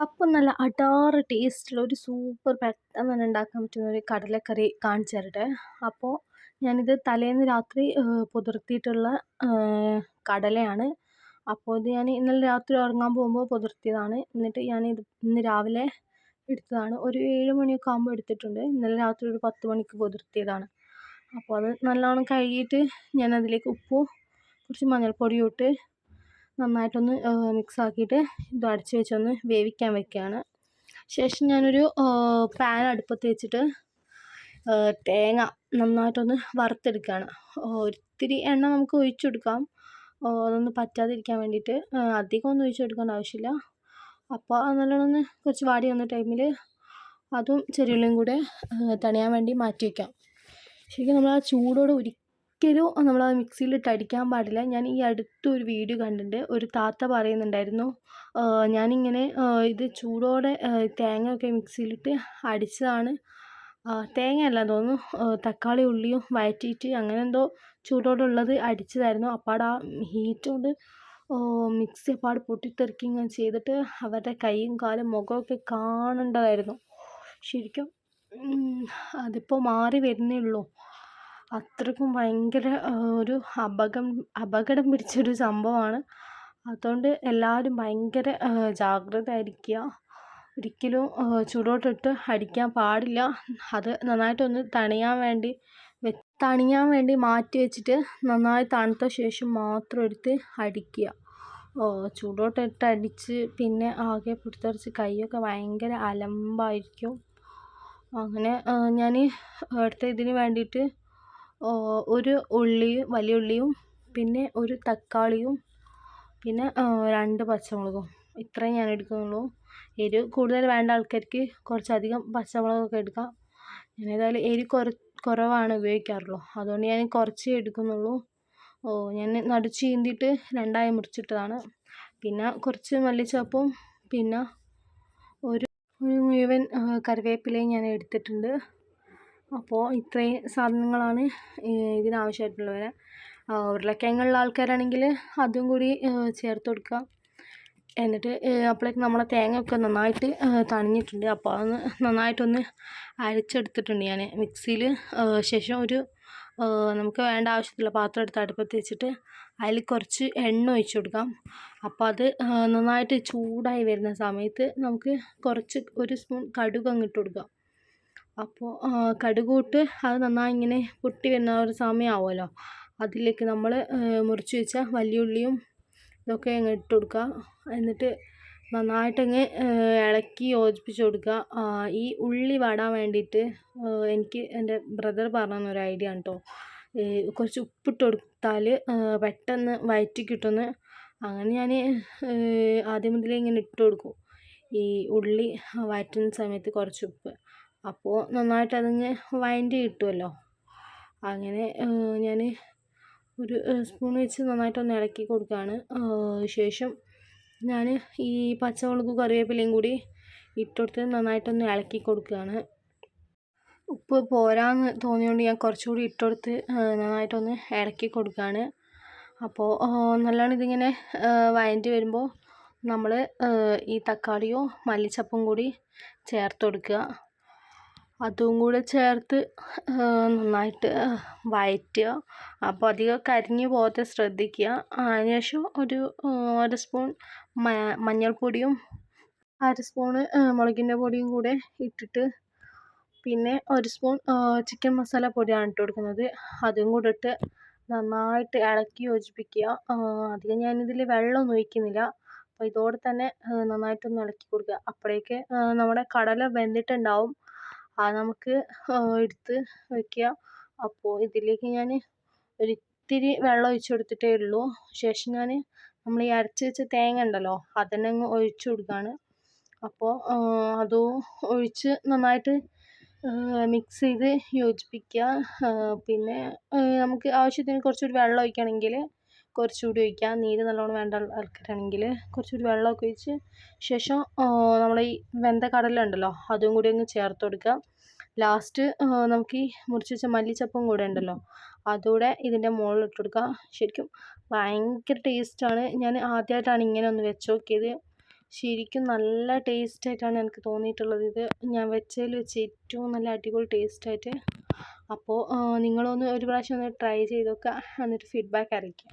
അപ്പം നല്ല അടാറ് ടേസ്റ്റുള്ള ഒരു സൂപ്പർ പെട്ടെന്ന് തന്നെ ഉണ്ടാക്കാൻ പറ്റുന്ന ഒരു കടലക്കറി കാണിച്ചു തരട്ടെ. അപ്പോൾ ഞാനിത് തലേന്ന് രാത്രി കുതിർത്തിയിട്ടുള്ള കടലയാണ്. അപ്പോൾ ഇത് ഞാൻ ഇന്നലെ രാത്രി ഉറങ്ങാൻ പോകുമ്പോൾ കുതിർത്തിയതാണ്. എന്നിട്ട് ഞാനിത് ഇന്ന് രാവിലെ എടുത്തതാണ്. ഒരു 7 മണിയൊക്കെ ആകുമ്പോൾ എടുത്തിട്ടുണ്ട്. ഇന്നലെ രാത്രി ഒരു 10 മണിക്ക് കുതിർത്തിയതാണ്. അപ്പോൾ അത് നല്ലോണം കഴുകിയിട്ട് ഞാനതിലേക്ക് ഉപ്പും കുറച്ച് മഞ്ഞൾപ്പൊടിയും ഇട്ട് നന്നായിട്ടൊന്ന് മിക്സ് ആക്കിയിട്ട് ഇത് അടച്ച് വെച്ചൊന്ന് വേവിക്കാൻ വെക്കുകയാണ്. ശേഷം ഞാനൊരു പാൻ അടുപ്പത്ത് വെച്ചിട്ട് തേങ്ങ നന്നായിട്ടൊന്ന് വറുത്തെടുക്കുകയാണ്. ഒരിത്തിരി എണ്ണ നമുക്ക് ഒഴിച്ചു കൊടുക്കാം, അതൊന്ന് പറ്റാതിരിക്കാൻ വേണ്ടിയിട്ട്. അധികം ഒന്നും ഒഴിച്ചു കൊടുക്കേണ്ട ആവശ്യമില്ല. അപ്പോൾ നല്ലോണം ഒന്ന് കുറച്ച് വാടി വന്ന ടൈമിൽ അതും ചെറിയുള്ളിയും കൂടെ തണിയാൻ വേണ്ടി മാറ്റി വയ്ക്കാം. ശരിക്കും നമ്മൾ ആ ചൂടോടെ ഒരിക്കലും നമ്മളത് മിക്സിയിലിട്ട് അടിക്കാൻ പാടില്ല. ഞാൻ ഈ അടുത്തൊരു വീഡിയോ കണ്ടിട്ടുണ്ട്. ഒരു താത്ത പറയുന്നുണ്ടായിരുന്നു, ഞാനിങ്ങനെ ഇത് ചൂടോടെ തേങ്ങയൊക്കെ മിക്സിയിലിട്ട് അടിച്ചതാണ്. തേങ്ങയല്ല തോന്നുന്നു, തക്കാളി ഉള്ളിയും വഴറ്റിയിട്ട് അങ്ങനെ എന്തോ ചൂടോടെ ഉള്ളത് അടിച്ചതായിരുന്നു. അപ്പാടെ ആ ഹീറ്റ് കൊണ്ട് മിക്സി അപ്പാടെ പൊട്ടിത്തെറിക്കുകയും ചെയ്തിട്ട് അവരുടെ കൈയും കാലും മുഖമൊക്കെ കാണേണ്ടതായിരുന്നു. ശരിക്കും അതിപ്പോൾ മാറി വരുന്നേ ഉള്ളൂ. അത്രയ്ക്കും ഭയങ്കര ഒരു അപകടം പിടിച്ചൊരു സംഭവമാണ്. അതുകൊണ്ട് എല്ലാവരും ഭയങ്കര ജാഗ്രത ആയിരിക്കുക. ഒരിക്കലും ചൂടോട്ടിട്ട് അടിക്കാൻ പാടില്ല. അത് നന്നായിട്ടൊന്ന് തണിയാൻ വേണ്ടി മാറ്റി വെച്ചിട്ട് നന്നായി തണുത്ത ശേഷം മാത്രം എടുത്ത് അടിക്കുക. ചൂടോട്ടിട്ട് അടിച്ച് പിന്നെ ആകെ പൊട്ടിത്തെറിച്ച് കൈയൊക്കെ ഭയങ്കര അലമ്പായിരിക്കും. അങ്ങനെ ഞാൻ അടുത്ത ഇതിന് വേണ്ടിയിട്ട് ഒരു വലിയ ഉള്ളിയും പിന്നെ ഒരു തക്കാളിയും പിന്നെ 2 പച്ചമുളകും ഇത്രയും ഞാൻ എടുക്കുന്നുള്ളൂ. എരിവ് കൂടുതൽ വേണ്ട ആൾക്കാർക്ക് കുറച്ചധികം പച്ചമുളകൊക്കെ എടുക്കാം. ഞാൻ ഏതായാലും എരിവ് കുറവാണ് ഉപയോഗിക്കാറുള്ളൂ, അതുകൊണ്ട് ഞാൻ കുറച്ചേ എടുക്കുന്നുള്ളൂ. ഞാൻ നടു ചീന്തിയിട്ട് 2ആയി മുറിച്ചിട്ടതാണ്. പിന്നെ കുറച്ച് മല്ലിച്ചപ്പും പിന്നെ ഒരു മുഴുവൻ കറിവേപ്പിലയും ഞാൻ എടുത്തിട്ടുണ്ട്. അപ്പോൾ ഇത്രയും സാധനങ്ങളാണ് ഇതിനാവശ്യമായിട്ടുള്ളത്. ഉരുളക്കിഴങ്ങുള്ള ആൾക്കാരാണെങ്കിൽ അതും കൂടി ചേർത്ത് കൊടുക്കുക. എന്നിട്ട് അപ്പോഴേക്കും നമ്മളെ തേങ്ങയൊക്കെ നന്നായിട്ട് തണിഞ്ഞിട്ടുണ്ട്. അപ്പോൾ അതൊന്ന് നന്നായിട്ടൊന്ന് അരച്ചെടുത്തിട്ടുണ്ട് ഞാൻ മിക്സിയിൽ. ശേഷം ഒരു നമുക്ക് വേണ്ട ആവശ്യത്തിലുള്ള പാത്രം എടുത്ത് അടുപ്പത്ത് വെച്ചിട്ട് അതിൽ കുറച്ച് എണ്ണ ഒഴിച്ച് കൊടുക്കാം. അപ്പോൾ അത് നന്നായിട്ട് ചൂടായി വരുന്ന സമയത്ത് നമുക്ക് ഒരു സ്പൂൺ കടുക് അങ്ങ് ഇട്ട് കൊടുക്കാം. അപ്പോൾ കടുക് ഇട്ട് അത് നന്നായി ഇങ്ങനെ പൊട്ടി വരുന്ന ഒരു സമയമാവുമല്ലോ, അതിലേക്ക് നമ്മൾ മുറിച്ച് വെച്ച വലിയ ഉള്ളിയും ഇതൊക്കെ അങ്ങ് ഇട്ട് കൊടുക്കുക. എന്നിട്ട് നന്നായിട്ടങ്ങ് ഇളക്കി യോജിപ്പിച്ച് കൊടുക്കുക. ഈ ഉള്ളി വാടാൻ വേണ്ടിയിട്ട് എനിക്ക് എൻ്റെ ബ്രദർ പറഞ്ഞു തന്നൊരു ഐഡിയ ആണ് കേട്ടോ. കുറച്ച് ഉപ്പിട്ട് കൊടുത്താൽ പെട്ടെന്ന് വഴറ്റി കിട്ടുമെന്ന്. അങ്ങനെ ഞാൻ ആദ്യം മുതലേ ഇങ്ങനെ ഇട്ട് കൊടുക്കും ഈ ഉള്ളി വഴറ്റുന്ന സമയത്ത് കുറച്ച് ഉപ്പ്. അപ്പോൾ നന്നായിട്ട് അതങ്ങ് വഴറ്റി കിട്ടുമല്ലോ. അങ്ങനെ ഞാൻ ഒരു സ്പൂൺ വെച്ച് നന്നായിട്ടൊന്ന് ഇളക്കി കൊടുക്കുകയാണ്. ശേഷം ഞാൻ ഈ പച്ചമുളകും കറിവേപ്പിലയും കൂടി ഇട്ടുകൊടുത്ത് നന്നായിട്ടൊന്ന് ഇളക്കി കൊടുക്കുകയാണ്. ഉപ്പ് പോരാന്ന് തോന്നിയതുകൊണ്ട് ഞാൻ കുറച്ചുകൂടി ഇട്ടുകൊടുത്ത് നന്നായിട്ടൊന്ന് ഇളക്കി കൊടുക്കുകയാണ്. അപ്പോൾ നല്ലോണം ഇതിങ്ങനെ വഴറ്റി വരുമ്പോൾ നമ്മൾ ഈ തക്കാളിയും മല്ലിച്ചപ്പും കൂടി ചേർത്ത് കൊടുക്കുക. അതും കൂടെ ചേർത്ത് നന്നായിട്ട് വഴറ്റുക. അപ്പോൾ അധികം കരിഞ്ഞു പോകാതെ ശ്രദ്ധിക്കുക. അതിനുശേഷം ഒരു 1 സ്പൂൺ മഞ്ഞൾപ്പൊടിയും 1/2 സ്പൂണ് മുളകിൻ്റെ പൊടിയും കൂടെ ഇട്ടിട്ട് പിന്നെ 1 സ്പൂൺ ചിക്കൻ മസാല പൊടിയാണ് ഇട്ട് കൊടുക്കുന്നത്. അതും കൂടെ ഇട്ട് നന്നായിട്ട് ഇളക്കി യോജിപ്പിക്കുക. അധികം ഞാനിതിൽ വെള്ളമൊന്നും ഒഴിക്കുന്നില്ല. അപ്പോൾ ഇതോടെ തന്നെ നന്നായിട്ടൊന്ന് ഇളക്കി കൊടുക്കുക. അപ്പോഴേക്ക് നമ്മുടെ കടല വെന്തിട്ടുണ്ടാവും. അത് നമുക്ക് എടുത്ത് വയ്ക്കുക. അപ്പോൾ ഇതിലേക്ക് ഞാൻ ഒരിത്തിരി വെള്ളം ഒഴിച്ച് കൊടുത്തിട്ടേ ഉള്ളൂ. ശേഷം ഞാൻ നമ്മൾ ഈ അരച്ച് വെച്ച തേങ്ങ ഉണ്ടല്ലോ അതന്നെ അങ്ങ് ഒഴിച്ച് കൊടുക്കുകയാണ്. അപ്പോൾ അതും ഒഴിച്ച് നന്നായിട്ട് മിക്സ് ചെയ്ത് യോജിപ്പിക്കുക. പിന്നെ നമുക്ക് ആവശ്യത്തിന് കുറച്ചുകൂടി വെള്ളം ഒഴിക്കണമെങ്കിൽ കുറച്ചുകൂടി ഒഴിക്കുക. നീര് നല്ലോണം വേണ്ട ആൾക്കാരാണെങ്കിൽ കുറച്ചുകൂടി വെള്ളമൊക്കെ ഒഴിച്ച് ശേഷം നമ്മൾ ഈ വെന്ത കടല ഉണ്ടല്ലോ അതും കൂടി അങ്ങ് ചേർത്ത് കൊടുക്കുക. ലാസ്റ്റ് നമുക്ക് ഈ മുറിച്ച് വെച്ച മല്ലിച്ചപ്പും കൂടെ ഉണ്ടല്ലോ അതുകൂടെ ഇതിൻ്റെ മുകളിൽ ഇട്ട് കൊടുക്കുക. ശരിക്കും ഭയങ്കര ടേസ്റ്റാണ്. ഞാൻ ആദ്യമായിട്ടാണ് ഇങ്ങനെ ഒന്ന് വെച്ച് നോക്കിയത്. ശരിക്കും നല്ല ടേസ്റ്റായിട്ടാണ് എനിക്ക് തോന്നിയിട്ടുള്ളത്. ഇത് ഞാൻ വെച്ചതിൽ വെച്ച് ഏറ്റവും നല്ല അടിപൊളി ടേസ്റ്റായിട്ട്. അപ്പോൾ നിങ്ങളൊന്ന് ഒരു പ്രാവശ്യം ഒന്ന് ട്രൈ ചെയ്ത് നോക്കുക, എന്നിട്ട് ഫീഡ്ബാക്ക് അറിയിക്കുക.